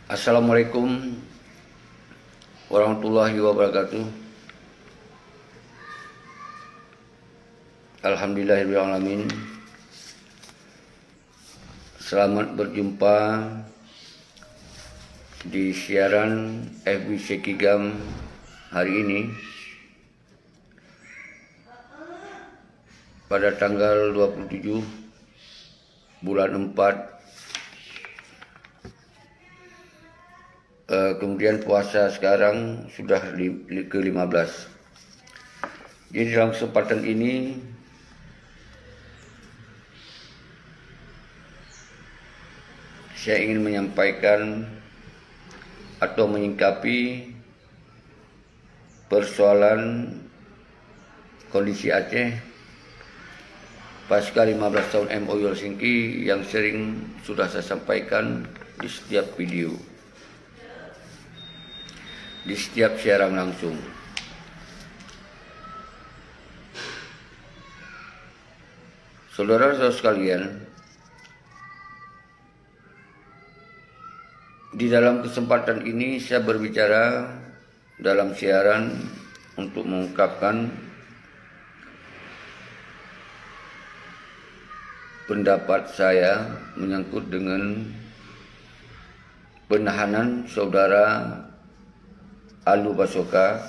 Assalamualaikum warahmatullahi wabarakatuh. Alhamdulillahirrahmanirrahim. Selamat berjumpa di siaran FB Sekigam hari ini pada tanggal 27 bulan 4. Kemudian puasa sekarang sudah ke-15. Jadi dalam kesempatan ini saya ingin menyampaikan atau menyingkapi persoalan kondisi Aceh pasca 15 tahun MOU Helsinki yang sering sudah saya sampaikan di setiap video, di setiap siaran langsung. Saudara-saudara sekalian, di dalam kesempatan ini saya berbicara dalam siaran untuk mengungkapkan pendapat saya menyangkut dengan penahanan saudara Alu Basoka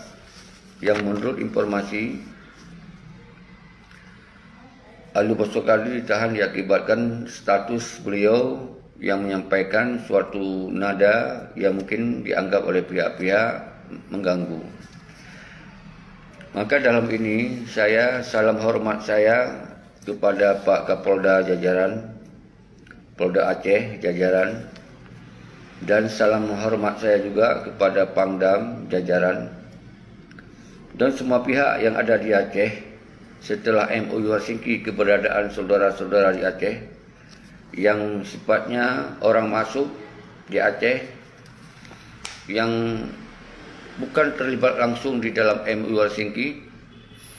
yang menurut informasi Alu Basoka ditahan diakibatkan status beliau yang menyampaikan suatu nada yang mungkin dianggap oleh pihak-pihak mengganggu. Maka dalam ini salam hormat saya kepada Pak Kapolda jajaran, Polda Aceh jajaran, dan salam hormat saya juga kepada Pangdam jajaran dan semua pihak yang ada di Aceh setelah MOU Helsinki, keberadaan saudara-saudara di Aceh yang sifatnya orang masuk di Aceh yang bukan terlibat langsung di dalam MOU Helsinki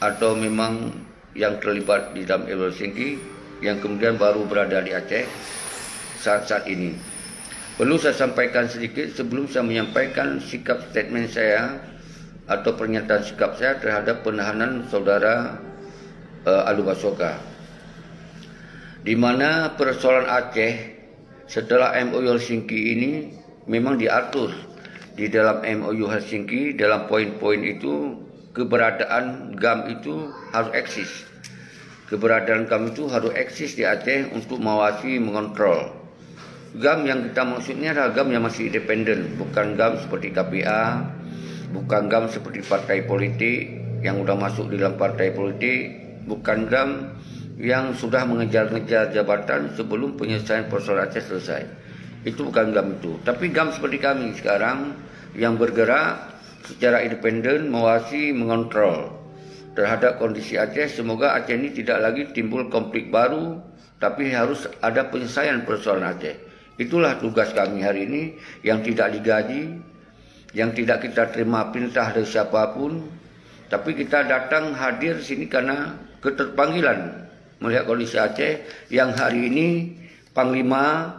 atau memang yang terlibat di dalam MOU Helsinki yang kemudian baru berada di Aceh saat-saat ini. Perlu saya sampaikan sedikit sebelum saya menyampaikan sikap statement saya atau pernyataan sikap saya terhadap penahanan saudara Alu Basoka, di mana persoalan Aceh setelah MOU Helsinki ini memang diatur di dalam MOU Helsinki. Dalam poin-poin itu keberadaan GAM itu harus eksis. Keberadaan GAM itu harus eksis di Aceh untuk mengawasi, mengontrol. GAM yang kita maksudnya adalah GAM yang masih independen, bukan GAM seperti KPA, bukan GAM seperti partai politik yang sudah masuk di dalam partai politik, bukan GAM yang sudah mengejar-ngejar jabatan sebelum penyelesaian persoalan Aceh selesai. Itu bukan GAM itu. Tapi GAM seperti kami sekarang yang bergerak secara independen, mengawasi, mengontrol terhadap kondisi Aceh. Semoga Aceh ini tidak lagi timbul konflik baru, tapi harus ada penyelesaian persoalan Aceh. Itulah tugas kami hari ini yang tidak digaji, yang tidak kita terima perintah dari siapapun, tapi kita datang hadir di sini karena keterpanggilan melihat kondisi Aceh yang hari ini Panglima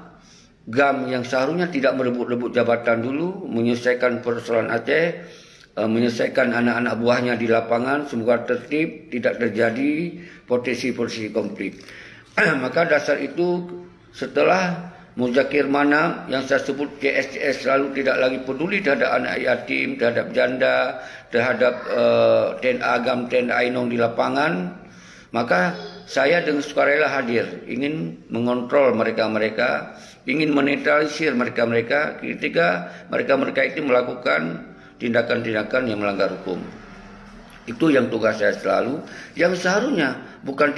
GAM yang seharusnya tidak merebut-rebut jabatan dulu, menyelesaikan persoalan Aceh, menyelesaikan anak-anak buahnya di lapangan, semoga tertib, tidak terjadi potensi-potensi konflik. Maka dasar itu setelah Muzakir Manap yang saya sebut CSCS selalu tidak lagi peduli terhadap anak yatim, terhadap janda, terhadap TNA GAM, TNA Ainong di lapangan, maka saya dengan sukarela hadir, ingin mengontrol mereka-mereka, ingin menetralisir mereka-mereka ketika mereka-mereka itu melakukan tindakan-tindakan yang melanggar hukum. Itu yang tugas saya selalu, yang seharusnya bukan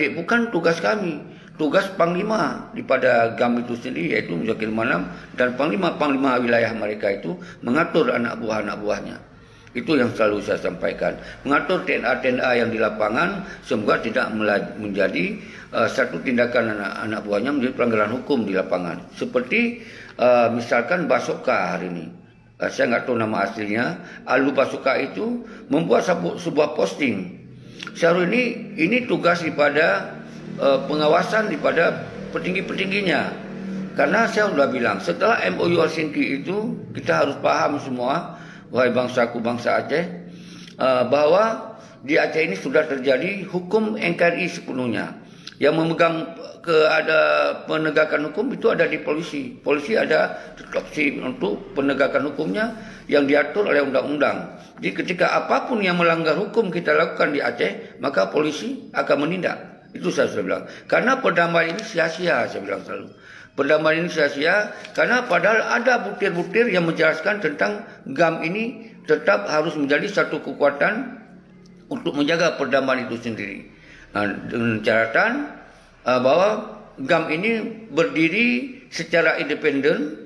tugas kami. Tugas Panglima daripada GAM itu sendiri, yaitu Muzakir Manap dan Panglima wilayah mereka itu mengatur anak buahnya. Itu yang selalu saya sampaikan. Mengatur TNA yang di lapangan, semoga tidak menjadi satu tindakan anak buahnya menjadi pelanggaran hukum di lapangan. Seperti misalkan Basoka hari ini. Saya nggak tahu nama aslinya. Alu Basoka itu membuat sebuah posting. Seharusnya ini tugas daripada pengawasan daripada petinggi-petingginya. Karena saya sudah bilang, setelah MOU Helsinki itu, kita harus paham semua, wahai bangsaku, bangsa Aceh, bahwa di Aceh ini sudah terjadi hukum NKRI sepenuhnya. Yang memegang ada penegakan hukum itu ada di polisi. Polisi ada opsi untuk penegakan hukumnya yang diatur oleh undang-undang. Jadi ketika apapun yang melanggar hukum kita lakukan di Aceh, maka polisi akan menindak. Itu saya sudah bilang. Karena perdamaian ini sia-sia, saya bilang selalu. Perdamaian ini sia-sia karena padahal ada butir-butir yang menjelaskan tentang GAM ini tetap harus menjadi satu kekuatan untuk menjaga perdamaian itu sendiri. Nah, dengan catatan bahwa GAM ini berdiri secara independen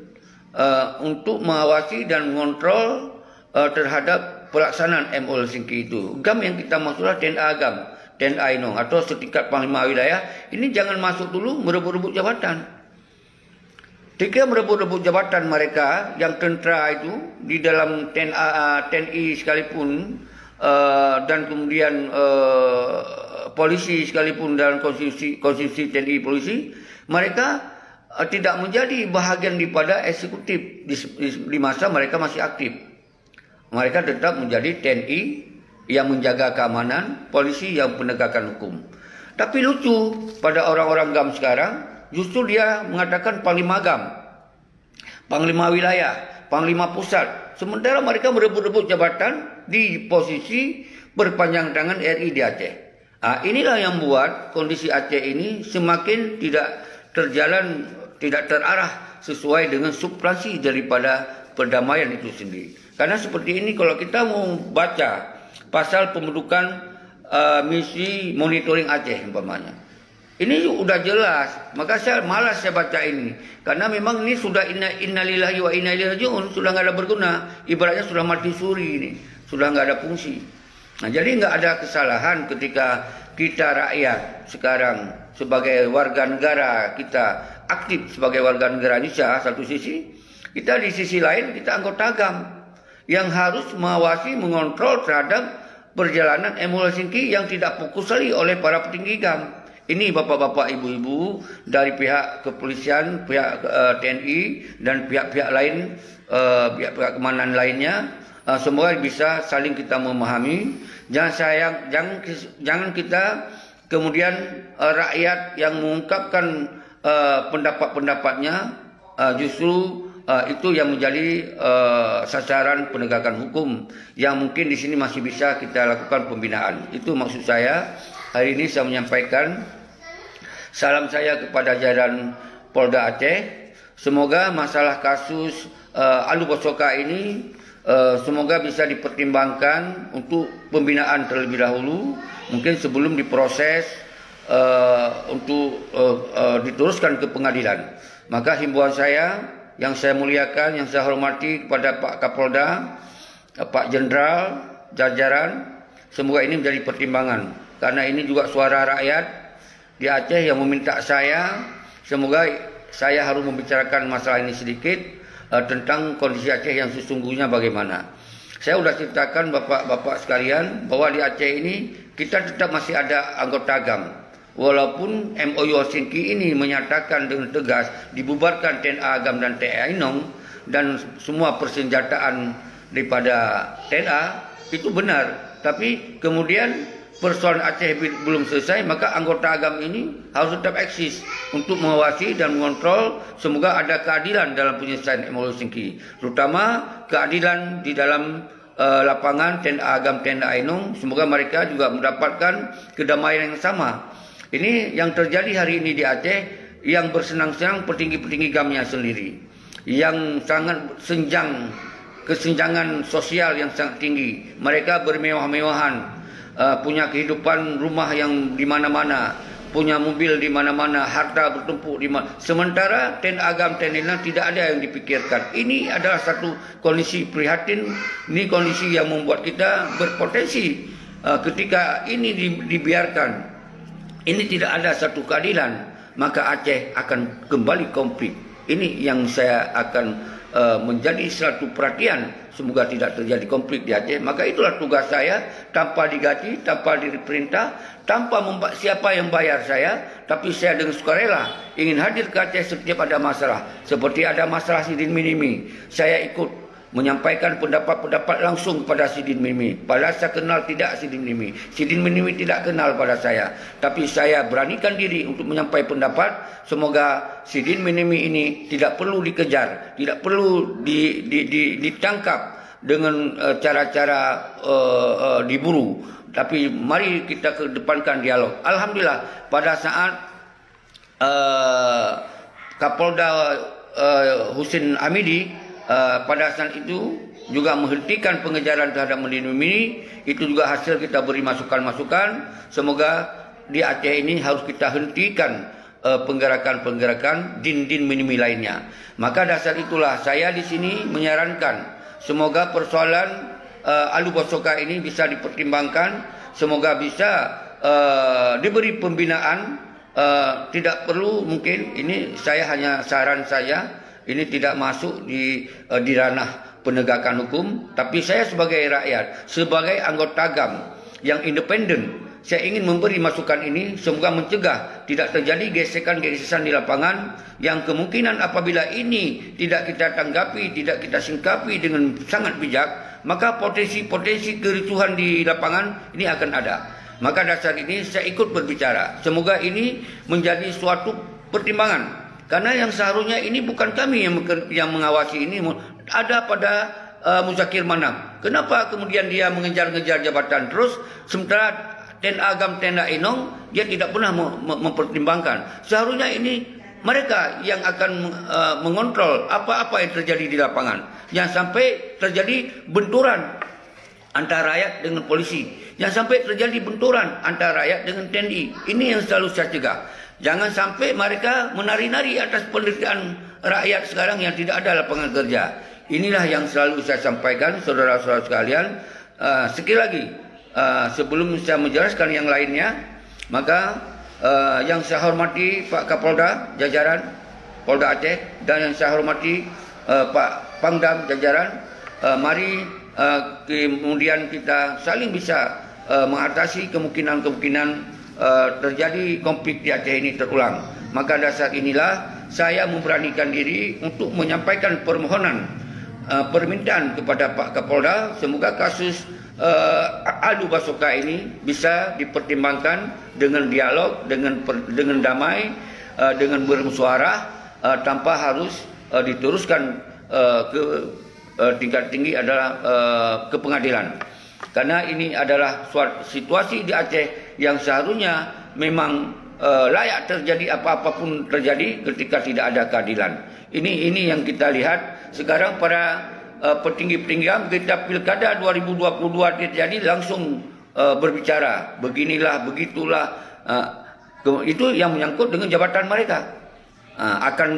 untuk mengawasi dan mengontrol terhadap pelaksanaan MOU Helsinki itu. GAM yang kita maksudlah TNA GAM, TNA Inong atau setingkat Panglima Wilayah ini jangan masuk dulu merebut-rebut jabatan. Ketika merebut-rebut jabatan mereka yang tentera itu di dalam TNI sekalipun dan kemudian polisi sekalipun dalam konstitusi TNI polisi, mereka tidak menjadi bahagian daripada eksekutif di masa mereka masih aktif. Mereka tetap menjadi TNI yang menjaga keamanan, polisi yang penegakan hukum. Tapi lucu pada orang-orang GAM sekarang, justru dia mengatakan Panglima GAM, Panglima Wilayah, Panglima Pusat. Sementara mereka merebut-rebut jabatan di posisi berpanjang tangan RI di Aceh. Inilah yang membuat kondisi Aceh ini semakin tidak terjalan, tidak terarah sesuai dengan substansi daripada perdamaian itu sendiri. Karena seperti ini kalau kita mau baca pasal pembentukan misi monitoring Aceh umpamanya. Ini sudah jelas, maka saya malas saya baca ini. Karena memang ini sudah innalillahi wa inna ilaihi raji'un, sudah nggak ada berguna. Ibaratnya sudah mati suri ini, sudah nggak ada fungsi. Nah, jadi nggak ada kesalahan ketika kita rakyat sekarang sebagai warga negara, kita aktif sebagai warga negara Indonesia satu sisi, kita di sisi lain kita anggota GAM yang harus mengawasi, mengontrol terhadap perjalanan MOU Helsinki yang tidak fokus lagi oleh para petinggi GAM. Ini bapak-bapak, ibu-ibu dari pihak kepolisian, pihak TNI dan pihak-pihak lain, pihak-pihak keamanan lainnya, semoga bisa saling kita memahami. Jangan kita kemudian rakyat yang mengungkapkan pendapat-pendapatnya justru itu yang menjadi sasaran penegakan hukum yang mungkin di sini masih bisa kita lakukan pembinaan. Itu maksud saya. Hari ini saya menyampaikan salam saya kepada jajaran Polda Aceh. Semoga masalah kasus Alu Bosoka ini semoga bisa dipertimbangkan untuk pembinaan terlebih dahulu. Mungkin sebelum diproses untuk diteruskan ke pengadilan. Maka himbauan saya yang saya muliakan, yang saya hormati kepada Pak Kapolda, Pak Jenderal, jajaran, semoga ini menjadi pertimbangan. Karena ini juga suara rakyat di Aceh yang meminta saya, semoga saya harus membicarakan masalah ini sedikit tentang kondisi Aceh yang sesungguhnya bagaimana. Saya sudah ceritakan bapak-bapak sekalian bahwa di Aceh ini kita tetap masih ada anggota GAM. Walaupun MOU Helsinki ini menyatakan dengan tegas dibubarkan TNA GAM dan TNA Inong dan semua persenjataan daripada TNA, itu benar. Tapi kemudian persoalan Aceh belum selesai, maka anggota GAM ini harus tetap eksis untuk mengawasi dan mengontrol. Semoga ada keadilan dalam penyelesaian MOU Helsinki, terutama keadilan di dalam lapangan TNA GAM, TNA Inong. Semoga mereka juga mendapatkan kedamaian yang sama. Ini yang terjadi hari ini di Aceh, yang bersenang-senang petinggi-petinggi GAM-nya sendiri, yang sangat kesenjangan sosial yang sangat tinggi. Mereka bermewah-mewahan, punya kehidupan rumah yang di mana-mana, punya mobil di mana-mana, harta bertumpuk di mana. Sementara TNA GAM, TNI Inong tidak ada yang dipikirkan. Ini adalah satu kondisi prihatin. Ini kondisi yang membuat kita berpotensi ketika ini dibiarkan. Ini tidak ada satu keadilan, maka Aceh akan kembali konflik. Ini yang saya akan menjadi suatu perhatian, semoga tidak terjadi konflik di Aceh. Maka itulah tugas saya, tanpa digaji, tanpa diperintah, tanpa siapa yang bayar saya, tapi saya dengan sukarela ingin hadir ke Aceh setiap ada masalah. Seperti ada masalah Sidin Minimi, saya ikut menyampaikan pendapat-pendapat langsung kepada Sidin Minimi. Padahal saya kenal tidak Sidin Minimi. Sidin Minimi tidak kenal pada saya. Tapi saya beranikan diri untuk menyampaikan pendapat. Semoga Sidin Minimi ini tidak perlu dikejar, tidak perlu ditangkap dengan cara-cara diburu. Tapi mari kita kedepankan dialog. Alhamdulillah pada saat Kapolda Husin Hamidi pada saat itu juga menghentikan pengejaran terhadap Sidin Minimi. Itu juga hasil kita beri masukan-masukan. Semoga di Aceh ini harus kita hentikan penggerakan-penggerakan din-din Minimi lainnya. Maka dasar itulah saya di sini menyarankan semoga persoalan Alu Bosoka ini bisa dipertimbangkan. Semoga bisa diberi pembinaan. Tidak perlu, mungkin ini saya hanya saran saya. Ini tidak masuk di ranah penegakan hukum, tapi saya sebagai rakyat, sebagai anggota GAM yang independen, saya ingin memberi masukan ini semoga mencegah tidak terjadi gesekan-gesekan di lapangan yang kemungkinan apabila ini tidak kita tanggapi, tidak kita singkapi dengan sangat bijak, maka potensi-potensi kericuhan di lapangan ini akan ada. Maka dasar ini saya ikut berbicara. Semoga ini menjadi suatu pertimbangan. Karena yang seharusnya ini bukan kami yang mengawasi ini, ada pada Muzakir Manam. Kenapa kemudian dia mengejar-ngejar jabatan terus, sementara Tenda Agam Tenda Inong dia tidak pernah mempertimbangkan. Seharusnya ini mereka yang akan mengontrol apa-apa yang terjadi di lapangan. Jangan sampai terjadi benturan antara rakyat dengan polisi. Jangan sampai terjadi benturan antara rakyat dengan TNI. Ini yang selalu saya cegah. Jangan sampai mereka menari-nari atas penderitaan rakyat sekarang yang tidak ada lapangan kerja. Inilah yang selalu saya sampaikan, saudara-saudara sekalian. Sekali lagi, sebelum saya menjelaskan yang lainnya, maka yang saya hormati Pak Kapolda jajaran Polda Aceh dan yang saya hormati Pak Pangdam jajaran, mari kemudian kita saling bisa mengatasi kemungkinan-kemungkinan terjadi konflik di Aceh ini terulang. Maka dasar inilah saya memberanikan diri untuk menyampaikan permohonan, permintaan kepada Pak Kapolda, semoga kasus Alu Bosoka ini bisa dipertimbangkan dengan dialog, dengan damai, dengan bermusyawarah, tanpa harus diteruskan ke tingkat tinggi adalah ke pengadilan. Karena ini adalah suatu situasi di Aceh yang seharusnya memang layak terjadi apa-apapun terjadi ketika tidak ada keadilan. Ini yang kita lihat sekarang para petinggi-petinggi kita pilkada 2022 terjadi langsung berbicara beginilah begitulah, itu yang menyangkut dengan jabatan mereka, akan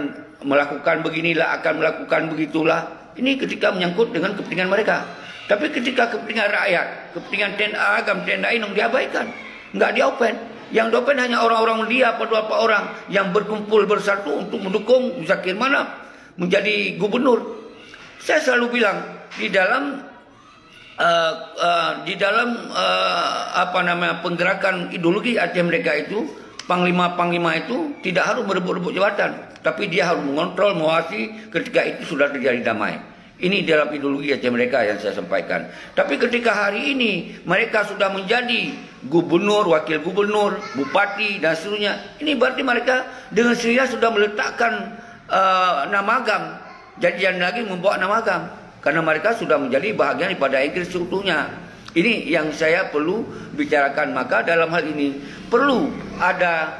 melakukan beginilah, akan melakukan begitulah. Ini ketika menyangkut dengan kepentingan mereka. Tapi ketika kepentingan rakyat, kepentingan Tenda Agam, Tenda Inong diabaikan, nggak diopen. Yang diopen hanya orang-orang mulia, beberapa orang yang berkumpul bersatu untuk mendukung Muzakir Manam menjadi gubernur. Saya selalu bilang di dalam penggerakan ideologi Aceh mereka itu, panglima-panglima itu tidak harus merebut-rebut jabatan, tapi dia harus mengontrol, mengawasi ketika itu sudah terjadi damai. Ini dalam ideologi Aceh mereka yang saya sampaikan. Tapi ketika hari ini mereka sudah menjadi gubernur, wakil gubernur, bupati dan seterusnya, ini berarti mereka dengan sendirinya sudah meletakkan nama Agam. Jadian lagi membawa nama Agam, karena mereka sudah menjadi bahagian daripada Inggris seutuhnya. Ini yang saya perlu bicarakan. Maka dalam hal ini perlu ada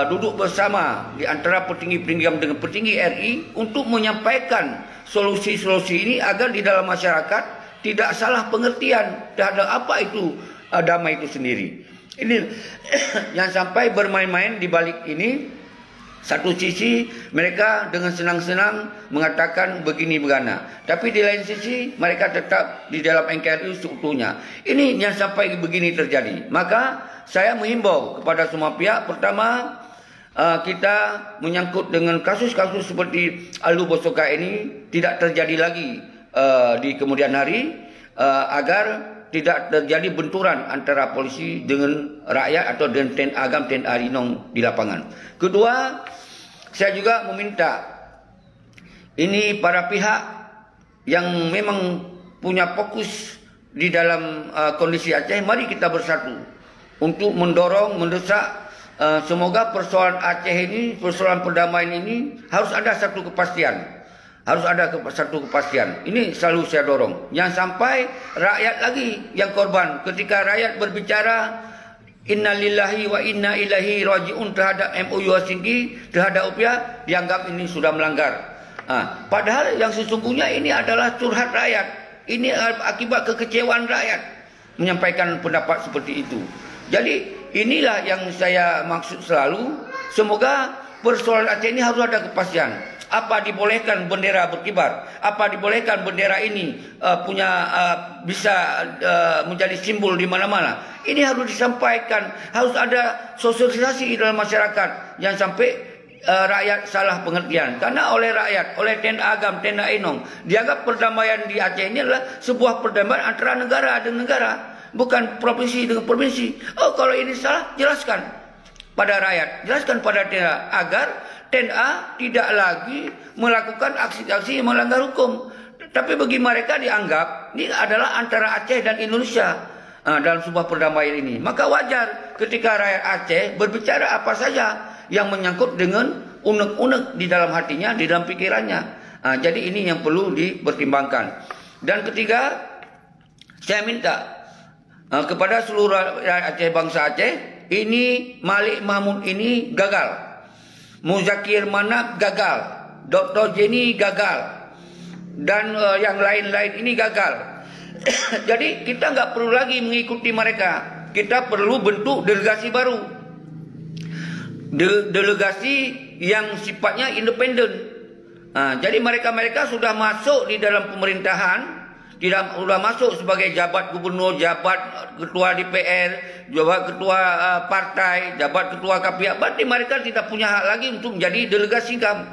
duduk bersama di antara petinggi-petinggi dengan petinggi RI untuk menyampaikan solusi-solusi ini agar di dalam masyarakat tidak salah pengertian terhadap apa itu damai itu sendiri. Ini yang sampai bermain-main di balik ini. Satu sisi mereka dengan senang-senang mengatakan begini begana, tapi di lain sisi mereka tetap di dalam NKRI seutuhnya. Ini yang sampai begini terjadi. Maka saya menghimbau kepada semua pihak, pertama kita menyangkut dengan kasus-kasus seperti Alu Bosoka ini tidak terjadi lagi di kemudian hari, agar tidak terjadi benturan antara polisi dengan rakyat atau dengan TNI Agam, TNI Inong di lapangan. Kedua, saya juga meminta ini para pihak yang memang punya fokus di dalam kondisi Aceh, mari kita bersatu untuk mendorong, mendesak semoga persoalan Aceh ini, persoalan perdamaian ini harus ada satu kepastian. Harus ada satu kepastian. Ini selalu saya dorong. Jangan sampai rakyat lagi yang korban. Ketika rakyat berbicara innalillahi wa inna ilaihi raji'un terhadap MOU Helsinki, terhadap UPIA, dianggap ini sudah melanggar. Padahal yang sesungguhnya ini adalah curhat rakyat. Ini akibat kekecewaan rakyat menyampaikan pendapat seperti itu. Jadi inilah yang saya maksud selalu. Semoga persoalan Aceh ini harus ada kepastian. Apa dibolehkan bendera berkibar? Apa dibolehkan bendera ini bisa menjadi simbol di mana-mana? Ini harus disampaikan, harus ada sosialisasi dalam masyarakat. Jangan sampai rakyat salah pengertian. Karena oleh rakyat, oleh TNI Agam, TNI Inong, dianggap perdamaian di Aceh ini adalah sebuah perdamaian antara negara dengan negara, bukan provinsi dengan provinsi. Oh, kalau ini salah, jelaskan pada rakyat, jelaskan pada TNI agar TNI tidak lagi melakukan aksi-aksi yang melanggar hukum. Tapi bagi mereka dianggap ini adalah antara Aceh dan Indonesia dalam sebuah perdamaian ini. Maka wajar ketika rakyat Aceh berbicara apa saja yang menyangkut dengan unek-unek di dalam hatinya, di dalam pikirannya. Jadi ini yang perlu dipertimbangkan. Dan ketiga, saya minta kepada seluruh rakyat Aceh, bangsa Aceh, ini Malik Mahmud ini gagal. Muzakir Manap gagal, Dr. Jenny gagal, dan yang lain-lain ini gagal. Jadi kita nggak perlu lagi mengikuti mereka. Kita perlu bentuk delegasi baru, delegasi yang sifatnya independen. Jadi mereka sudah masuk di dalam pemerintahan, sudah masuk sebagai jabat gubernur, jabat ketua DPR, jabat ketua partai, jabat ketua KPIA. Berarti mereka tidak punya hak lagi untuk menjadi delegasi GAM.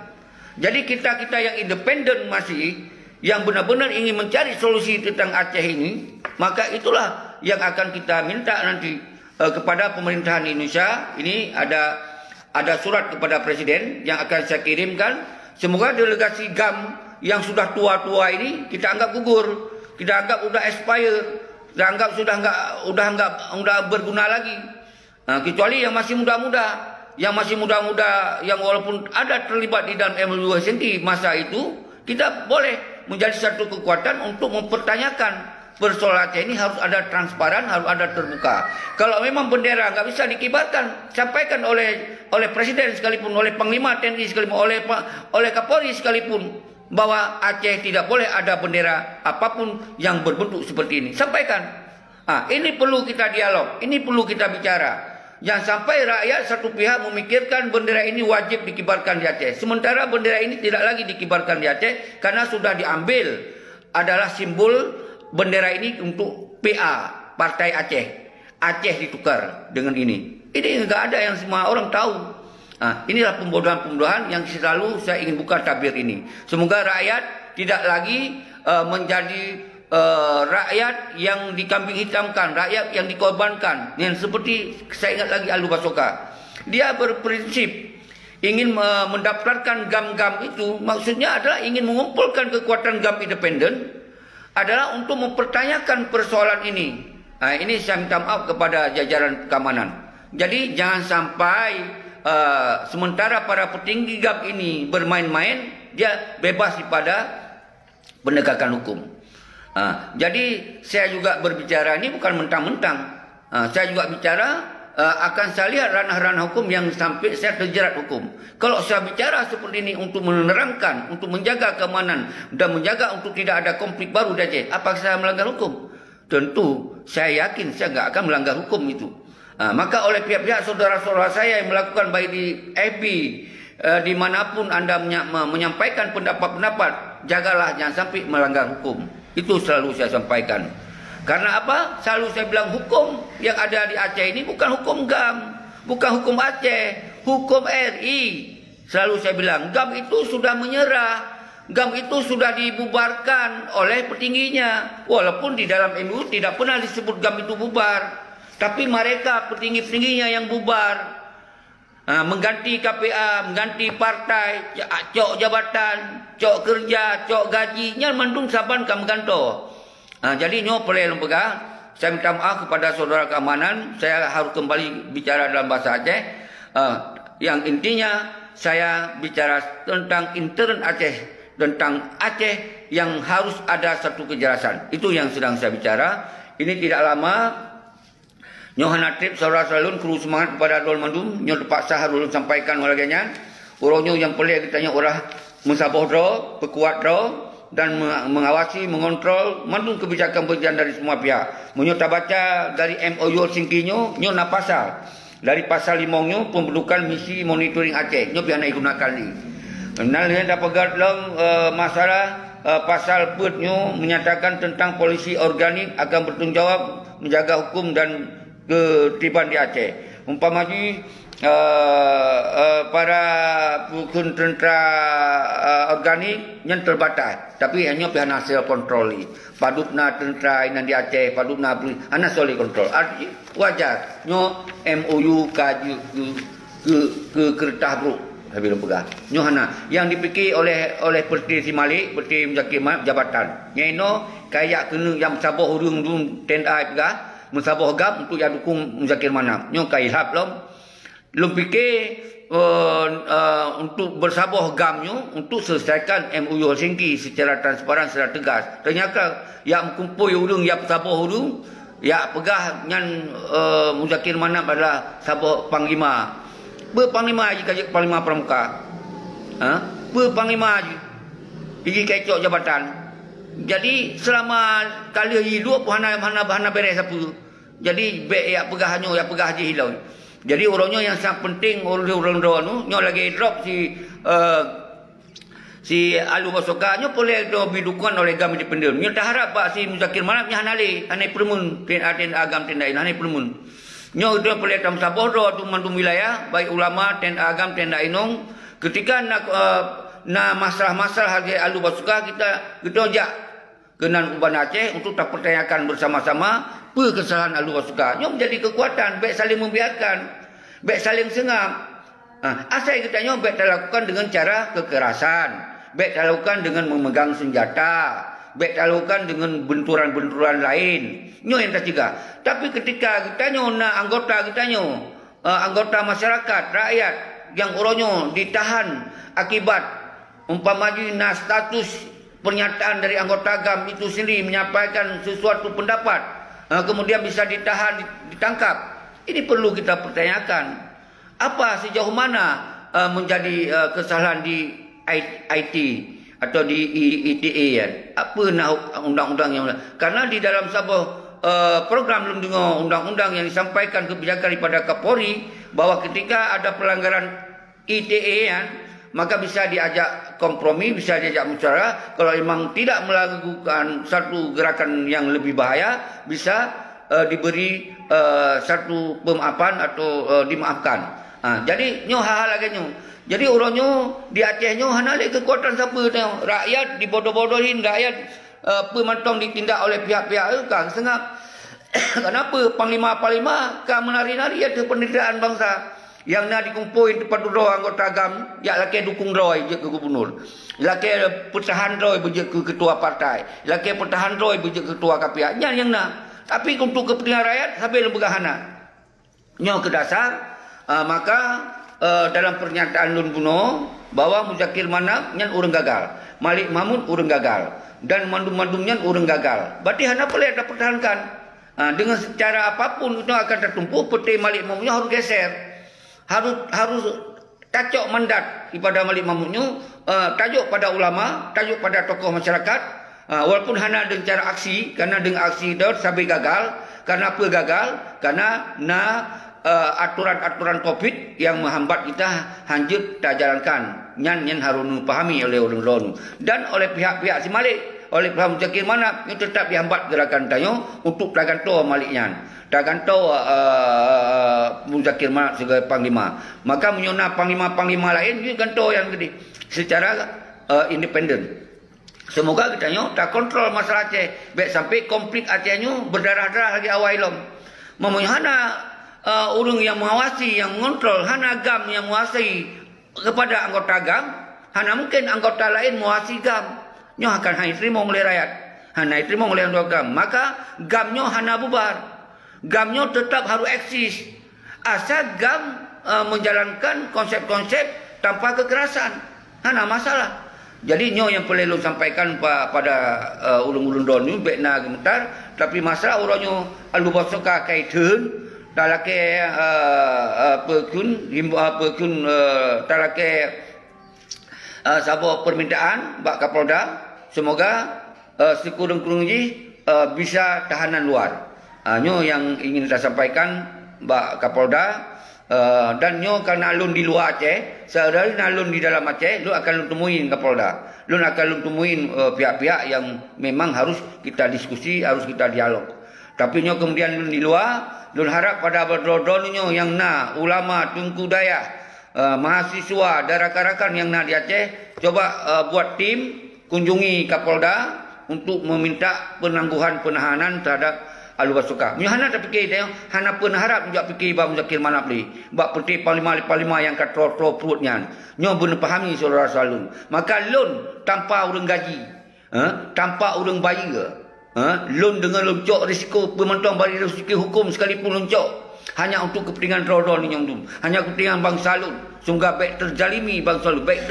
Jadi kita yang independen masih, yang benar-benar ingin mencari solusi tentang Aceh ini, maka itulah yang akan kita minta nanti kepada pemerintahan Indonesia. Ini ada surat kepada Presiden yang akan saya kirimkan. Semoga delegasi GAM yang sudah tua-tua ini kita anggap gugur. Kita anggap sudah expire, kita anggap sudah berguna lagi. Kecuali yang masih muda-muda, yang walaupun ada terlibat di dalam MOU Helsinki masa itu, kita boleh menjadi satu kekuatan untuk mempertanyakan persoalan Aceh ini harus ada transparan, harus ada terbuka. Kalau memang bendera nggak bisa dikibarkan, sampaikan oleh Presiden sekalipun, oleh Panglima TNI sekalipun, oleh Kapolri sekalipun, bahwa Aceh tidak boleh ada bendera apapun yang berbentuk seperti ini. Sampaikan. Ini perlu kita dialog, ini perlu kita bicara. Jangan sampai rakyat satu pihak memikirkan bendera ini wajib dikibarkan di Aceh. Sementara bendera ini tidak lagi dikibarkan di Aceh karena sudah diambil adalah simbol bendera ini untuk PA, Partai Aceh. Aceh ditukar dengan ini. Ini enggak ada yang semua orang tahu. Inilah pembodohan-pembodohan yang selalu saya ingin buka tabir ini. Semoga rakyat tidak lagi menjadi rakyat yang dikambing hitamkan, rakyat yang dikorbankan. Yang seperti saya ingat lagi Alu Bosoka. Dia berprinsip ingin mendaftarkan GAM-GAM itu, maksudnya adalah ingin mengumpulkan kekuatan GAM independen, adalah untuk mempertanyakan persoalan ini. Ini saya minta maaf kepada jajaran keamanan. Jadi jangan sampai sementara para petinggi GAM ini bermain-main, dia bebas daripada penegakan hukum. Jadi saya juga berbicara ini bukan mentang-mentang. Saya juga bicara akan saya lihat ranah-ranah hukum yang sampai saya terjerat hukum. Kalau saya bicara seperti ini untuk menerangkan, untuk menjaga keamanan dan menjaga untuk tidak ada konflik baru di Aceh, apakah saya melanggar hukum? Tentu saya yakin saya nggak akan melanggar hukum itu. Maka oleh pihak-pihak saudara-saudara saya yang melakukan baik di FB, dimanapun Anda menyampaikan pendapat-pendapat, jagalah jangan sampai melanggar hukum. Itu selalu saya sampaikan. Karena apa? Selalu saya bilang hukum yang ada di Aceh ini bukan hukum GAM, bukan hukum Aceh. hukum RI. Selalu saya bilang, GAM itu sudah menyerah. GAM itu sudah dibubarkan oleh petingginya. Walaupun di dalam MUU tidak pernah disebut GAM itu bubar. Tapi mereka petinggi-petingginya yang bubar. Mengganti KPA, mengganti partai, cok jabatan, cok kerja, cok gaji. Nya mandung saban kam ganto. Jadi nyo boleh lembaga. Saya minta maaf kepada saudara keamanan. Saya harus kembali bicara dalam bahasa Aceh. Yang intinya saya bicara tentang intern Aceh, tentang Aceh yang harus ada satu kejelasan. Itu yang sedang saya bicara. Ini tidak lama. Nyo hanatrip saudara-saudara lun kru semangat kepada Dol Mandum. Nyo terpaksa harus sampaikan olehnya. Orangnya yang boleh ditanya orang mensaboh dro, berkuat dro, dan mengawasi, mengontrol mandung kebijakan-kebijakan dari semua pihak. Nyo tak baca dari MOU Singkinyo, nyo nak pasal. Dari pasal 5 nyo pembentukan misi monitoring Aceh. Nyo biar nak gunakan ni. Nalian dapat dalam masalah pasal PET-nyo menyatakan tentang polisi organik akan bertanggung jawab menjaga hukum dan ketertiban di Aceh. Umpamanya para pukun tentera organik yang terbatas, tapi hanya pihak hasil kontrol. Padupna tentera yang di Aceh, padupna anak soleh kontrol. Artinya wajar. Nyo MOU kaji ke kertas bro. Habis pegang. Nyo hana yang dipikir oleh Perdana Si Malik, Perdana Muzakir jabatan. Nyeno kayak kena yang sabah hurung tenda pegang, mensabah gam untuk yang dukung Muzakir Manap. Nyo kai hab lom fikir untuk bersabah gamnya untuk selesaikan MOU Helsinki secara transparan, secara tegas. Ternyata yang kumpul hurung, yang sabah hurung, yang pegah dengan Muzakir Manap adalah sabah Panglima. Berpanglima aja kaji Panglima Pramuka. Berpanglima aja. Pergi kecok jabatan. Jadi selama kali hidup hana beres apa. Jadi ya pegah hanyo, ya pegah haji hilau. Jadi orangnya yang sangat penting orang tu nyo lagi drop si Alu Basoka nyo boleh didukungan oleh GAM independen. Nyo tak harap pak si Muzakir Manap nya hanale hanai permun ten agam tendai hanai permun. Nyo dia boleh tam saboh tu mandum wilayah baik ulama tenda agam tenda inong ketika nak masalah-masalah harga Alu Basoka kita ajak kenan Uban Aceh untuk tak pertanyakan bersama-sama kesalahan Alu Basoka. Nyo menjadi kekuatan, baik saling membiarkan, baik saling sengap. Asal kita nyo baik dilakukan dengan cara kekerasan, baik dilakukan dengan memegang senjata, baik dilakukan dengan benturan-benturan lain. Nyo yang tercegah. Tapi ketika kita nyo nak anggota kita nyo, anggota masyarakat, rakyat yang orangnya ditahan akibat umpamanya status pernyataan dari anggota GAM itu sendiri menyampaikan sesuatu pendapat, kemudian bisa ditahan, ditangkap. Ini perlu kita pertanyakan. Apa sejauh mana menjadi kesalahan di IT atau di ITE ya? Apa nak undang-undang yang karena di dalam sebuah program belum dengar undang-undang yang disampaikan kebijakan daripada Kapolri bahwa ketika ada pelanggaran ITE ya, maka bisa diajak kompromi, bisa diajak musyawarah. Kalau memang tidak melakukan satu gerakan yang lebih bahaya, bisa diberi satu pemaafan atau dimaafkan. Jadi nyo hal-hal lagi nyo. Jadi orangnya di Aceh nyo hanale kekuatan siapa tengok. Rakyat dibodoh-bodohin, rakyat pemantong ditindak oleh pihak-pihak itu kan sengap. Kenapa panglima-panglima kan menari-nari ada penderitaan bangsa. Yang nak dikumpulin tempat duduk anggota GAM, yang laki dukung Roy je ke gubernur. Laki pertahan Roy je ke ketua partai. Laki pertahan Roy je ke ketua KPA. Yang nak. Tapi untuk kepentingan rakyat sampai lembaga hana. Nyo ke dasar, maka dalam pernyataan Lun Buno bahwa Muzakir Manap nyan orang gagal. Malik Mahmud orang gagal. Dan mandum-mandum nyan orang gagal. Berarti hana boleh ada pertahankan. Dengan secara apapun itu akan tertumpu. Peti Malik Mahmudnya harus geser. Harus tajuk mandat kepada Malik Mahmudnya, tajuk pada ulama, tajuk pada tokoh masyarakat. Walaupun hanya dengan cara aksi, karena dengan aksi itu sampai gagal. Karena apa gagal? Karena aturan-aturan COVID yang menghambat kita hancur tak jalankan. Nyan harus dipahami oleh orang-orang dan oleh pihak-pihak si Malik. Pak Muzakir Manap, nyo tetap dihambat gerakan tanyo untuk daganto maliknya. Daganto Muzakir Manap sebagai panglima. Maka menyona panglima-panglima lain juga ganto yang gede secara independen. Semoga kita nyo tak kontrol masalah Aceh. Baik sampai konflik Aceh nyo berdarah-darah lagi awal ilom. Memangnya hana orang yang mengawasi, yang mengontrol, hana GAM yang menguasai kepada anggota GAM, hana mungkin anggota lain menguasai GAM. Nyo akan hanya terima oleh rakyat. Hana terima oleh anggota GAM. Maka GAM nyo hana bubar. GAM nyo tetap harus eksis. Asal GAM menjalankan konsep-konsep tanpa kekerasan. Hana masalah. Jadi nyo yang perlu sampaikan pada ulung-ulung don ni baik nak gemetar, tapi masalah orangnya alu basoka kaitun talake perkun talake sabo permintaan Pak Kapolda, semoga sekurang-kurang bisa tahanan luar. Nyo yang ingin saya sampaikan Pak Kapolda. Dan nyo karena alun di luar Aceh, sehari alun di dalam Aceh, lu akan lu temuin Kapolda. Lu akan lu temuin pihak-pihak yang memang harus kita diskusi, harus kita dialog. Tapi nyo kemudian lu di luar, lu harap pada berdodon nyo yang ulama, Tunku Dayak, mahasiswa, dan rakan-rakan yang di Aceh, coba buat tim, kunjungi Kapolda untuk meminta penangguhan penahanan terhadap Alu Basoka. Hana tak fikir dia, hana pun harap juga fikir Pak Muzakir Manap ni. Bak peti panglima yang katro perutnya. Nyo benar pahami saudara salun. Maka loan tanpa orang gaji, tanpa orang bayar, loan dengan loncok risiko pemantauan bagi risiko hukum sekalipun loncok. Hanya untuk kepentingan rodon ni nyong, hanya kepentingan bangsa lun. Sehingga baik terjalimi bangsa lun, baik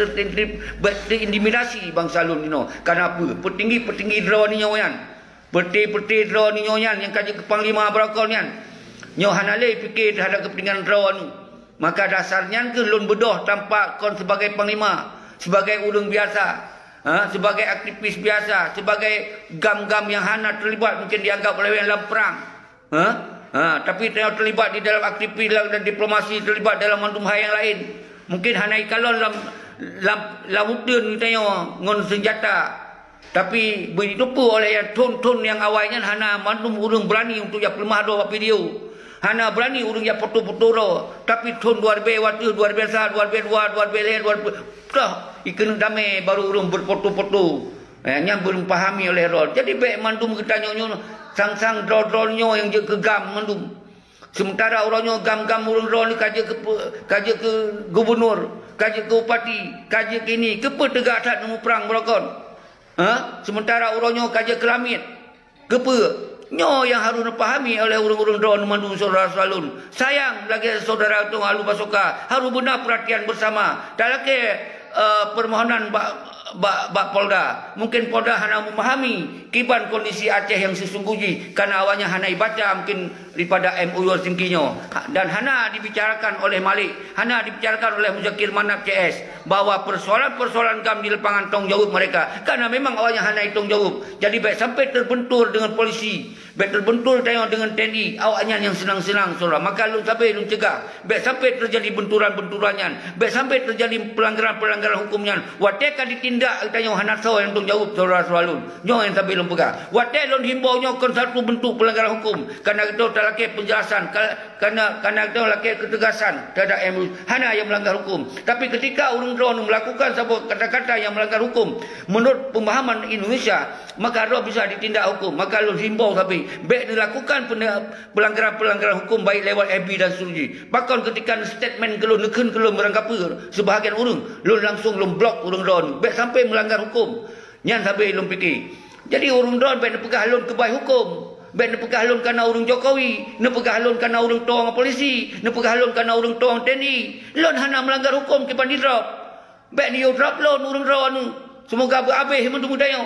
terintimidasi bangsa lun ni. Kenapa? Petinggi-petinggi drone ni nyoyan. Peti-peti drone ni nyoyan yang kaji ke panglima berakal nyan. Nyo hanale fikir terhadap kepentingan drone. Maka dasarnya ke lun bedoh tanpa kon sebagai panglima, sebagai ulung biasa, sebagai aktivis biasa, sebagai gam-gam yang hana terlibat mungkin dianggap oleh dalam perang. Tapi terlibat di dalam aktivis dan diplomasi, terlibat dalam mantum hal yang lain. Mungkin hana ikalon dalam udun kita ngon senjata. Tapi ditupu oleh yang tun-tun yang awalnya hana mantum urung berani untuk ya pelemah do video. Hana berani urung ya foto-foto do. Tapi tun 2B waktu 2B1, 2B2, 2B2, 2B ikan damai baru urung berfoto-foto. Yang belum pahami oleh rol. Jadi baik mantum kita nyo sang-sang drol-drolnya yang je ke gam mantum. Sementara orangnya gam-gam urung rol ni kaja ke gubernur, kaja ke bupati, kaja ke ini, kepa tegak tak nemu perang berakon. Sementara orangnya kaja kelamit. Kepa? Nyo yang harus dipahami oleh orang-orang drone mandu saudara salun. Sayang lagi saudara tu Alu Basoka. Harus benar perhatian bersama. Tak lagi permohonan Bak Polda. Mungkin Polda hanya memahami kiban kondisi Aceh yang sesungguhnya. Karena awalnya hanya baca mungkin daripada MUU singkinya. Dan hanya dibicarakan oleh Malik. Hanya dibicarakan oleh Muzakir Manap CS. Bahawa persoalan-persoalan GAM di lapangan tanggung jawab mereka. Karena memang awalnya hanya tanggung jawab. Jadi baik sampai terbentur dengan polisi. Baik terbentur dengan TNI. Awaknya yang senang-senang saudara. Maka lu sampai lu cegah. Baik sampai terjadi benturan-benturannya. Baik sampai terjadi pelanggaran-pelanggaran hukumnya. Watekan ditindak kita yang hanasau yang tanggung jawab saudara-saudara lu. Nyo yang sampai lu pegang. Watek lu himbau nyo kon satu bentuk pelanggaran hukum. Karena kita tak laki penjelasan. Karena kita laki ketegasan terhadap MUU. Hana yang melanggar hukum. Tapi ketika orang drone melakukan sebuah kata-kata yang melanggar hukum menurut pemahaman Indonesia, maka dia bisa ditindak hukum. Maka lu himbau tapi baik dilakukan pelanggaran-pelanggaran hukum baik lewat FB dan seterusnya. Bahkan ketika statement kalau neken kalau merangkap sebahagian orang, lu langsung lu blok orang drone. Baik sampai melanggar hukum. Nyan sampai lu fikir. Jadi orang drone baik pegah lu ke baik hukum. Baik nak pegah halun kerana orang Jokowi, nak pegah halun kerana orang tuang polisi, nak pegah halun kerana orang tuang TNI. Lon hana melanggar hukum kipan di drop. Baik dia drop lon orang drone nu. Semoga berhabis mudah-mudahan.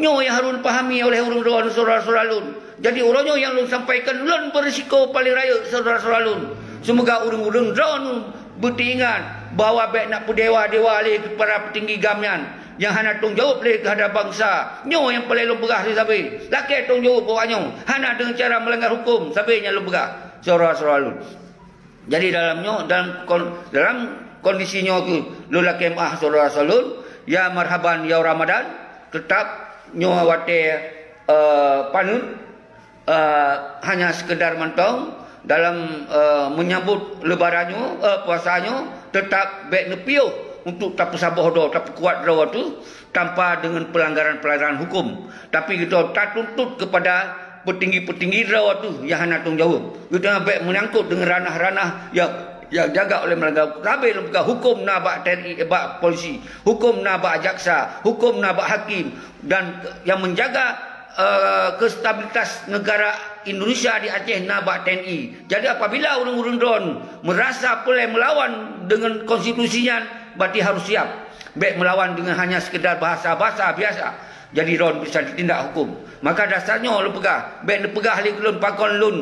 Nyo yang harus dipahami oleh orang drone saudara-saudara lun. Jadi orangnya yang lun sampaikan lon berisiko paling raya saudara-saudara lun. Semoga orang-orang drone beringat bahawa baik nak berdewa-dewa oleh para petinggi gamian. Yang hana tanggung jawab oleh kehadap bangsa. Nyo yang paling lu berah sabi. Laki tanggung jawab bawahnya. Hana dengan cara melanggar hukum. Sabi yang lu berah. Saudara-saudara lu. Jadi dalam kondisinya tu lu laki saudara-saudara lu. Ya marhaban ya Ramadan. Tetap nyo wate panun hanya sekedar mentong dalam menyambut lebarannya puasanya tetap baik nepiuh untuk tak sabar dah tak kuat dah tu tanpa dengan pelanggaran-pelanggaran hukum. Tapi kita tak tuntut kepada petinggi-petinggi dah tu yang hendak tanggungjawab. Kita baik menyangkut dengan ranah-ranah yang jaga oleh melanggar kabel hukum nak bak TNI bak polisi, hukum nak bak jaksa, hukum nak bak hakim dan yang menjaga kestabilitas negara Indonesia di Aceh nabak TNI. Jadi apabila orang-orang drone merasa boleh melawan dengan konstitusinya, berarti harus siap. Baik melawan dengan hanya sekedar bahasa-bahasa biasa. Jadi drone bisa ditindak hukum. Maka dasarnya lu pegah. Baik lu pegah li lun pakon lun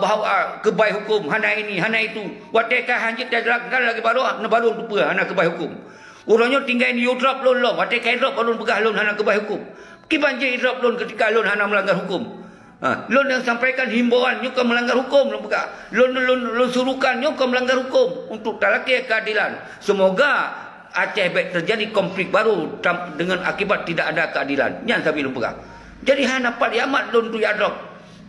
bahawa kebai hukum hana ini hana itu. Watekai hanjit dia lagi baru baru tu hana kebai hukum. Orangnya tinggal di drop lun lo. Watekai drop lun pegah lun hana kebai hukum. Kibanjir drop lun ketika lun hana melanggar hukum. Lun yang sampaikan himbauan nyuka melanggar hukum lun pegah. Lun suruhkan nyuka melanggar hukum untuk talaki keadilan. Semoga Aceh baik terjadi konflik baru dengan akibat tidak ada keadilan. Yang tapi lun pegah. Jadi hana pat amat lun tu ya drop.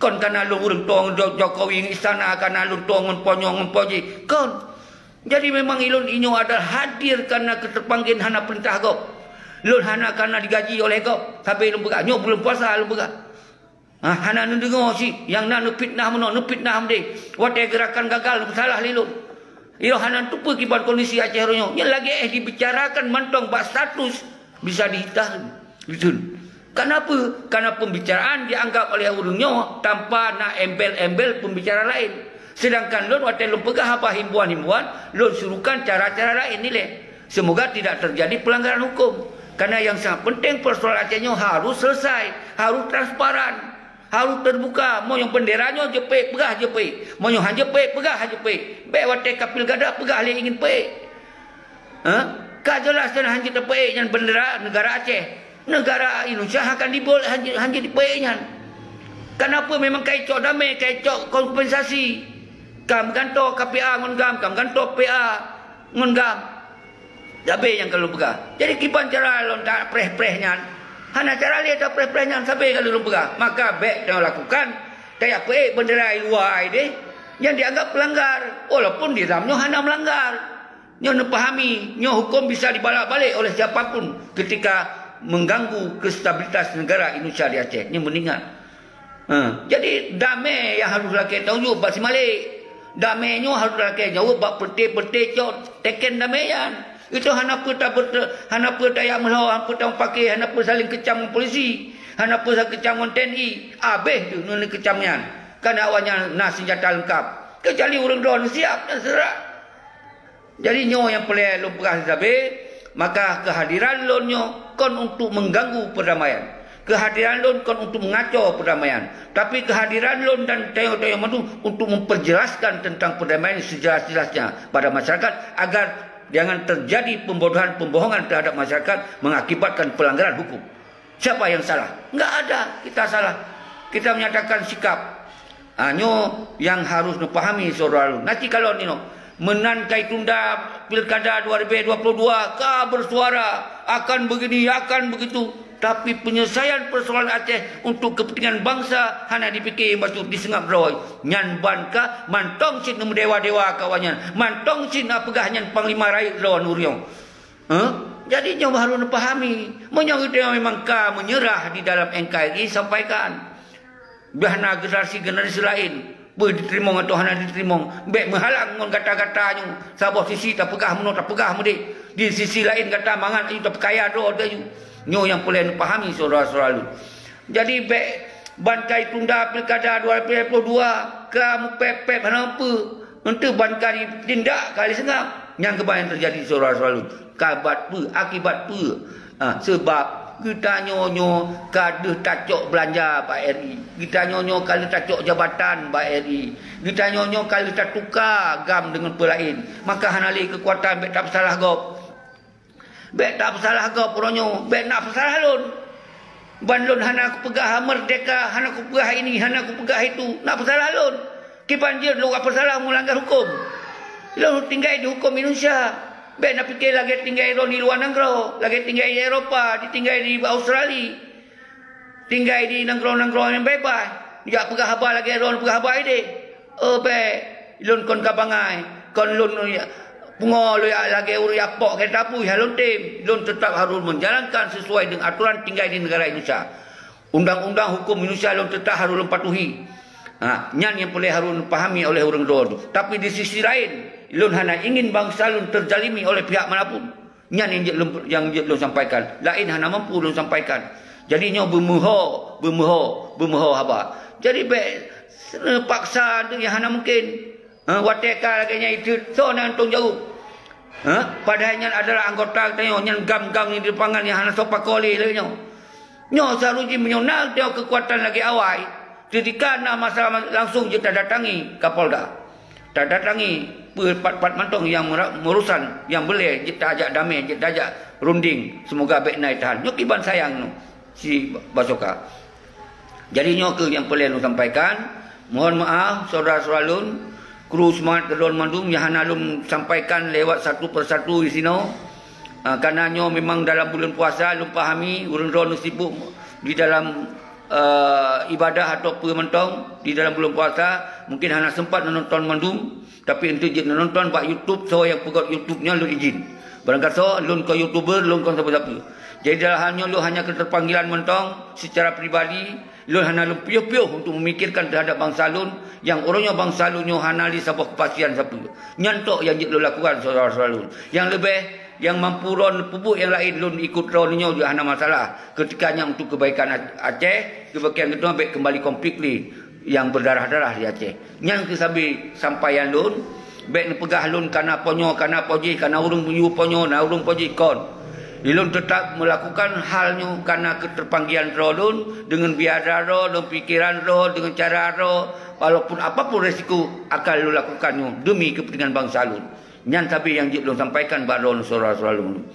Kon kana lun urang tuang Jokowi istana kana lun tuang ngon ponyong ngon poji. Kon. Jadi memang ilun inyo adalah hadir karena keterpanggil hana perintah gop. Lun hana karena digaji oleh gop. Sampai lun pegah. Nyok belum puasa lun pegah. Hana nu dengar si yang nak nu fitnah meno nu fitnah mde. Wate gerakan gagal salah lilun. Ilo hana tu pergi ban kondisi Aceh ronyo. Yang lagi dibicarakan mantong bak status bisa dihitah. Betul. Kenapa? Karena pembicaraan dianggap oleh orangnya tanpa nak embel-embel pembicara lain. Sedangkan lun wate lun pegah apa himbuan-himbuan, lun suruhkan cara-cara lain ni le. Semoga tidak terjadi pelanggaran hukum. Karena yang sangat penting persoalan Acehnya harus selesai, harus transparan, harus terbuka. Mau yang benderanya jepek, pegah jepek. Mau yang jepek, pegah jepek. Baik wate kapil gada, pegah dia ingin pek. Kak jelas dan hanya tepek yang bendera negara Aceh. Negara Indonesia akan diboleh hanya dipeknya. Kenapa memang kaicok damai, kaicok kompensasi. Kam ganto KPA ngon gam, kam ganto PA ngon gam. Jabe yang kalau pegah. Jadi kipan cara lon tak preh-prehnya. Hana cara lihat tak preh-prehnya sampai kalau lon pegah. Maka baik yang lakukan kayak apa bendera luar ide yang dianggap pelanggar walaupun di dalamnya hana melanggar. Nyo pahami, nyo hukum bisa dibalak-balik oleh siapapun ketika mengganggu kestabilitas negara Indonesia di Aceh. Ini mendingan. Jadi damai yang harus laki tahu juga Pak Simalik. Damainya harus laki jawab bak peti-peti cok teken damaian. Itu hana peta yang melawan peta pakai hana peta saling kecam polisi, hana peta kecam TNI. Abeh tu nuni kecamnya. Karena awalnya nak senjata lengkap. Kecuali orang drone siap dan serak. Jadi nyo yang pelai lumpah sabe. Maka kehadiran lonyo kon untuk mengganggu perdamaian. Kehadiran lon kon untuk mengacau perdamaian. Tapi kehadiran lon dan tayang-tayang madu untuk memperjelaskan tentang perdamaian sejelas-jelasnya pada masyarakat agar jangan terjadi pembodohan-pembohongan terhadap masyarakat mengakibatkan pelanggaran hukum. Siapa yang salah? Enggak ada. Kita salah. Kita menyatakan sikap. Nyo yang harus dipahami saudara. Nanti kalau nino menantai tunda pilkada 2022 kah bersuara akan begini akan begitu, tapi penyelesaian persoalan Aceh untuk kepentingan bangsa hanya dipikir batu disengap roy nyan ban ka mantong sin dewa-dewa kawannya mantong sin apegah nyan panglima rakyat lawan uriong. Jadi nyo harus pahami menyang itu memang ka menyerah di dalam NKRI sampaikan biar generasi lain diterima atau hana diterima baik menghalang ngon kata-katanya sabah sisi tak pegah meno tak pegah mudi di sisi lain kata mangan itu tak kaya do ada nyo yang boleh pahami saudara-saudara. Jadi baik bantai tunda pilkada 2022 kamu pepep apa untuk bantai tindak kali sengap yang kebanyakan terjadi saudara-saudara kabat pu akibat pu sebab kita nyonyo kaduh tacok belanja Pak RI. Kita nyonyo kali tacok jabatan Pak RI. Kita nyonyo kali tak tukar gam dengan pelain. Maka hanali kekuatan bek tak salah gop. Bek tak salah gop ronyo. Bek nak salah lon. Ban lon hana aku pegah merdeka, hana aku pegah ini, hana aku pegah itu. Nak salah lon. Kipanjir lu apa salah melanggar hukum. Lu tinggal di hukum Indonesia. Baik nak fikir lagi tinggal di luar negara, lagi tinggal di Eropah, ditinggal di Australia. tinggal di nangkrong-nangkrong yang bebas. Jak pegah habar lagi ron pegah habar ide. Be lun kon kabangai, kon lun pengol lagi uri apok ke tapu halun tim. Lun tetap harus menjalankan sesuai dengan aturan tinggal di negara Indonesia. Undang-undang hukum Indonesia lun tetap harus lun patuhi. Nyan yang boleh harus pahami oleh orang ron. Tapi di sisi lain, lun hana ingin bangsa lun terzalimi oleh pihak manapun. Nyan yang lun sampaikan. Lain hana mampu lun sampaikan. Jadi nyo bermuho haba. Jadi paksa tu yang hana mungkin. Wateka lagi nya itu so nantong jauh. Padahalnya adalah anggota tanya nyan gam-gam ni di depangan yang hana sopakoli lagi nyo. Nyo saruji menyonal dia kekuatan lagi awal. Ketika masalah langsung kita datangi Kapolda. Kita datangi pat mantong yang merusan yang boleh kita ajak damai, kita ajak runding. Semoga baik naik tahan. Nyo kiban sayang no si Basoka. Jadi nyo ke yang perlu sampaikan. Mohon maaf saudara-saudara lun, kru semangat kedon mandum yang hana lun sampaikan lewat satu persatu di sini. Karena nyo memang dalam bulan puasa lun pahami urang ron sibuk di dalam ibadah atau pementong di dalam bulan puasa mungkin hanya sempat menonton mandum, tapi untuk menonton pak YouTube so yang pegot YouTube-nya lu izin barangkali so lu ke YouTuber lu ke siapa-siapa. Jadi dalam halnya lu hanya keterpanggilan mentong secara pribadi, lu hanya lu piuh-piuh untuk memikirkan terhadap bangsa lu yang orangnya bangsa lu nyo hana li sabah kepastian siapa nyantok yang lu lakukan saudara-saudara lu yang lebih yang mampu ron pupuk yang lain lun ikut ronnya juga hana masalah ketikanya untuk kebaikan Aceh, kebaikan kedua baik kembali completely yang berdarah-darah di Aceh. Yang kesabi sampaian lun baik pegah lun kana ponyo kana poji kana urung puyu ponyo na urung poji kon. Lun tetap melakukan halnya karena keterpanggilan ro lun dengan biada ro, dengan pikiran ro, dengan cara ro, walaupun apapun resiko akan lun lakukannya demi kepentingan bangsa lun. Nyan tapi yang jip lun sampaikan baron saudara-saudara lun.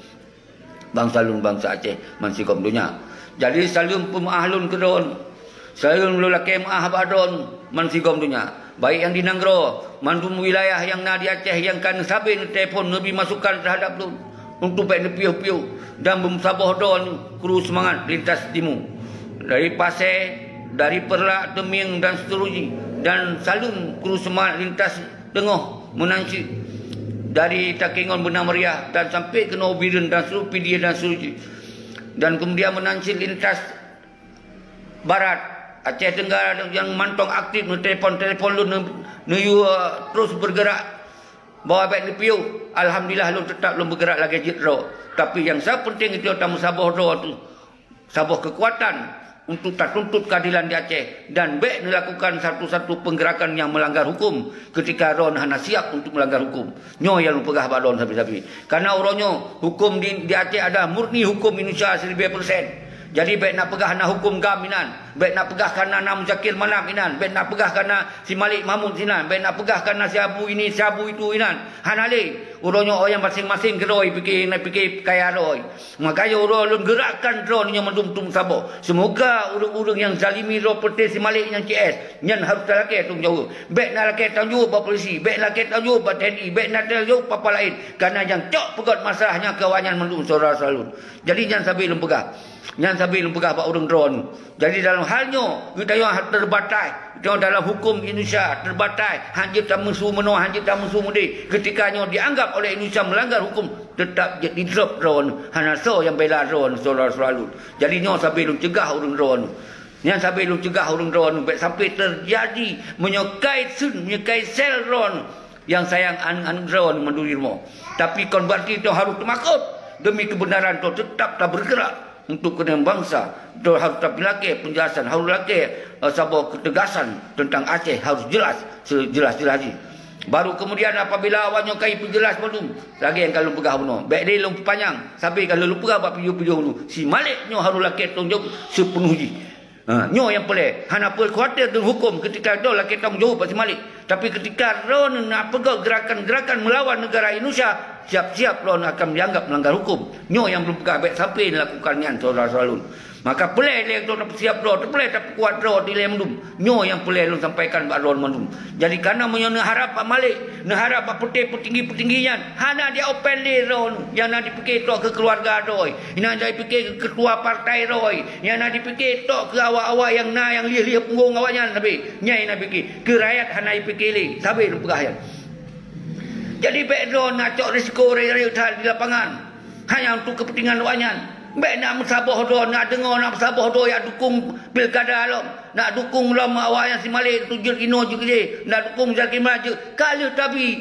Bangsa lun bangsa Aceh mansikom dunia. Jadi salum pemaah lun kedon. Salum lun laki maah badon mansikom dunia. Baik yang di Nanggro, mandum wilayah yang na di Aceh yang kan sabin telefon nabi masukkan terhadap lun untuk baik piuh-piuh dan bermusabah don kru semangat lintas timur. Dari Pasir, dari Perlak, Teming dan seterusnya dan salum kru semangat lintas tengah menanci dari Takengon Benang Meriah dan sampai ke Nobiren dan seluruh PDA dan seluruh dan kemudian menancil lintas barat Aceh Tenggara yang mantong aktif telefon lu terus bergerak bawa baik di piu. Alhamdulillah lu tetap lu bergerak lagi jitro. Tapi yang sangat penting itu tamu sabah doa tu sabah kekuatan untuk tak tuntut keadilan di Aceh dan baik melakukan satu-satu penggerakan yang melanggar hukum ketika ron hana siap untuk melanggar hukum. Nyo yang pegah balon sabi-sabi. Karena orangnya hukum di Aceh ada murni hukum Indonesia 1000%. Jadi baik nak pegah na hukum gaminan, baik nak pegah karena Nam Zakir Manap inan, baik nak pegah karena si Malik Mahmud sinan, baik nak pegah karena si Abu ini, si Abu itu inan. Hanale, urangnya orang masing-masing geroi fikir kaya roi. Makanya orang lun gerakkan dronnya mendum-dum sabo. Semoga urang-urang yang zalimi ro peti si Malik yang CS, nyan harus laki tung jauh. Baik nak laki tang jauh ba polisi, baik laki tang jauh ba TNI, baik nak tang jauh apa lain. Karena yang cok pegot masalahnya kawanyan mendum saudara-saudara. Jadi jangan sampai lun pegah. Yang sambil pegah pak urang drone. Jadi dalam halnya kita yang terbatas, kita dalam hukum Indonesia terbatas, hanya tak musuh menua, hanya tak musuh mudi. Ketikanya dianggap oleh Indonesia melanggar hukum, tetap jadi drop drone. Hanya so yang bela drone saudara-saudara. Jadi nyo sambil cegah urang drone. Yang sambil cegah urang drone sampai terjadi menyukai sel drone yang sayang an drone mendurimo. Tapi kon berarti itu harus termakut demi kebenaran itu tetap tak bergerak. Untuk kepentingan bangsa harus tapi lagi penjelasan harus lagi sebuah ketegasan tentang Aceh harus jelas sejelas-jelasnya. Baru kemudian apabila awaknya kai penjelas belum lagi yang kalau pegah bunuh baik dia lu panjang sampai kalau lu pegah bab piu-piu dulu si Maliknya harus lagi tanggung sepenuhnya. Nyo yang boleh hana apa khawatir dengan hukum ketika do laki tanggung jawab si Malik. Tapi ketika ron nak pegang gerakan-gerakan melawan negara Indonesia, siap-siap ron akan dianggap melanggar hukum. Nyo yang belum pegah baik sampai lakukannya saudara-saudara. Maka pelai dia tu tak siap dah, pelai tak kuat dah di mendum. Nyo yang pelai lu sampaikan Pak Ron mendum. Jadi karena menyo harap Pak Malik, harap Pak Putih petinggi-petinggian, hana dia open di ron, yang nak dipikir tok ke keluarga doi, yang nak dipikir ke ketua partai doi, yang nak dipikir tok ke awak-awak yang liah-liah punggung awaknya nabi. Nyai nak fikir ke rakyat hana dipikir li, sabi lu pegahan. Jadi background nak cok risiko real-real di lapangan hanya untuk kepentingan awaknya. Baik nak bersabah do, nak dengar nak bersabah do yang dukung pilkada lo, nak dukung lama awak yang si Malik tujul kino juga je, nak dukung Zaki Melayu. Kalau tapi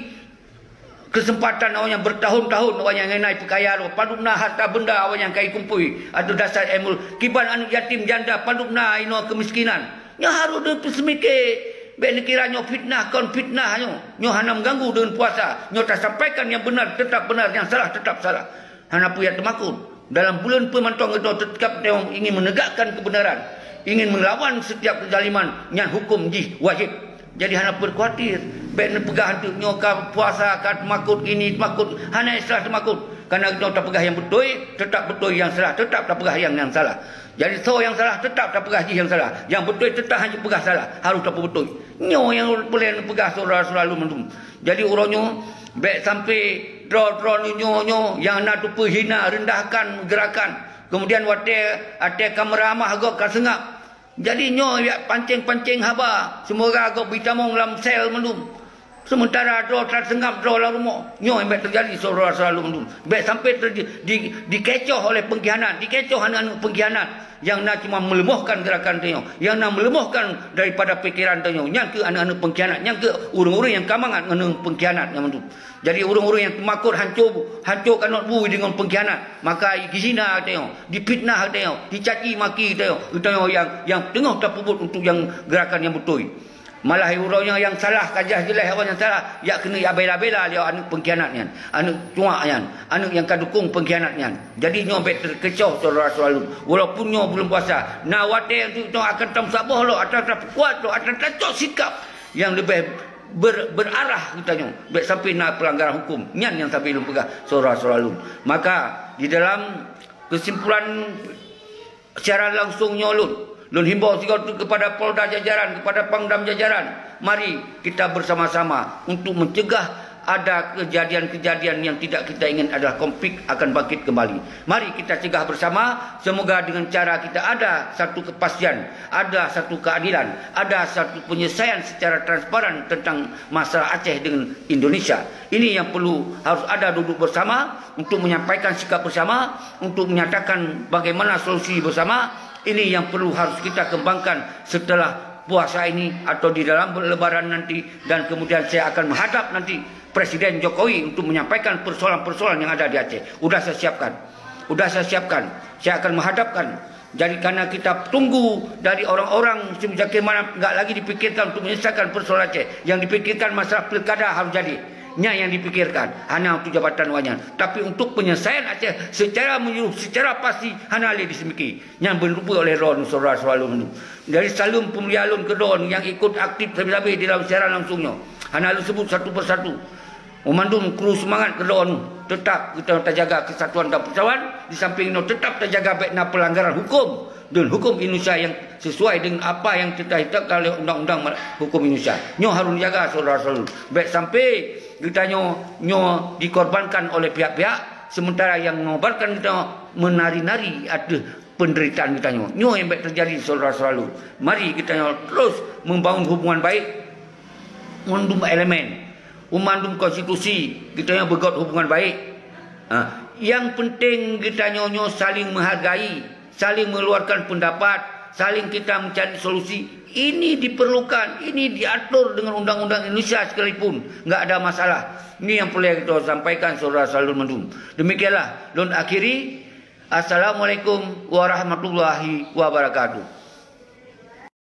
kesempatan awak yang bertahun-tahun awak yang naik perkaya lo, padumna harta benda awak yang kai kumpui, atau dasar emul kiban anak yatim janda padumna ino kemiskinan. Nya harus de semike. Baik kira nyo fitnah kon fitnah nyo hana mengganggu dengan puasa, nyo tak sampaikan yang benar tetap benar, yang salah tetap salah. Hana punya temakut. Dalam bulan pemantauan itu tetap ingin menegakkan kebenaran, ingin melawan setiap kezaliman yang hukum wajib. Jadi hana berkhawatir, baik pegahan tu nyoka puasa kat makut ini makut, hana salah makut. Karena kita tak pegah yang betul, tetap betul, yang salah tetap tak pegah yang salah. Jadi so yang salah tetap tak pegah yang salah, yang betul tetap hanya pegah salah, harus tak betul. Nyo yang boleh pegah selalu mendum. Jadi uronyo baik sampai draw nyo yang nak tu perhina rendahkan gerakan. Kemudian ate kamera mah agak kasengap. Jadi nyo ya pancing-pancing haba. Semoga agak bitamong dalam sel mendum. Sementara draw tersengap draw la rumah. Nyo yang terjadi selalu mendum. Baik sampai dikecoh oleh pengkhianat, dikecoh anak-anak pengkhianat yang nak cuma melemahkan gerakan tu, yang nak melemahkan daripada fikiran tu, yang ke anak-anak pengkhianat, yang ke urang-urang yang kamangan dengan pengkhianat yang mendum. Jadi urang-urang yang temakut hancurkan nak bui dengan pengkhianat, maka dizina tu, dipitnah tu, dicaci maki tu, yang tengah terpubut untuk yang gerakan yang betul. Malah urangnya yang salah kajah jelas orang yang salah, ya kena bela-bela dia anak pengkhianatnya, anak cuaknya, anak yang kadukung pengkhianatnya. Jadi nyo terkecoh saudara-saudara. Walaupun nyo belum puasa, nawate itu akan tamsabah lo, akan kuat lo, akan cocok sikap yang lebih berarah kita nyo, baik sampai nak pelanggaran hukum. Nyan yang sampai belum pegah saudara-saudara. Maka di dalam kesimpulan secara langsung nyolun Lun himbau kepada Polda jajaran, kepada Pangdam jajaran, mari kita bersama-sama untuk mencegah ada kejadian-kejadian yang tidak kita ingin adalah konflik akan bangkit kembali. Mari kita cegah bersama, semoga dengan cara kita ada satu kepastian, ada satu keadilan, ada satu penyelesaian secara transparan tentang masalah Aceh dengan Indonesia. Ini yang perlu, harus ada duduk bersama untuk menyampaikan sikap bersama, untuk menyatakan bagaimana solusi bersama. Ini yang perlu harus kita kembangkan setelah puasa ini atau di dalam lebaran nanti, dan kemudian saya akan menghadap nanti Presiden Jokowi untuk menyampaikan persoalan-persoalan yang ada di Aceh. Sudah saya siapkan. Saya akan menghadapkan. Jadi karena kita tunggu dari orang-orang bagaimana enggak lagi dipikirkan untuk menyelesaikan persoalan Aceh. Yang dipikirkan masalah pilkada harus jadi. Nya yang dipikirkan hanya untuk jabatan wajan, tapi untuk penyelesaian Aceh secara menyeluruh, secara pasti hanya oleh disemiki yang berupa oleh Ron saudara-saudara dari Salum Pemlialun ke Ron yang ikut aktif lebih-lebih di dalam siaran langsungnya. Hanya lu sebut satu persatu. Memandung kru semangat ke Ron, tetap kita terjaga kesatuan dan persatuan, di samping itu tetap terjaga baiknya pelanggaran hukum dan hukum Indonesia yang sesuai dengan apa yang kita tetapkan oleh undang-undang hukum Indonesia. Nyo harus jaga saudara-saudara. Baik sampai kita nyo dikorbankan oleh pihak-pihak, sementara yang mengobarkan kita menari-nari ada penderitaan kita nyo yang baik terjadi saudara-saudara. Mari kita terus membangun hubungan baik, mendum elemen, memandung konstitusi, kita berbuat hubungan baik. Yang penting kita nyo saling menghargai, saling mengeluarkan pendapat, saling kita mencari solusi. Ini diperlukan, ini diatur dengan undang-undang Indonesia sekalipun, enggak ada masalah. Ini yang perlu kita sampaikan saudara-saudara mendum. Demikianlah, dan akhiri, assalamualaikum warahmatullahi wabarakatuh.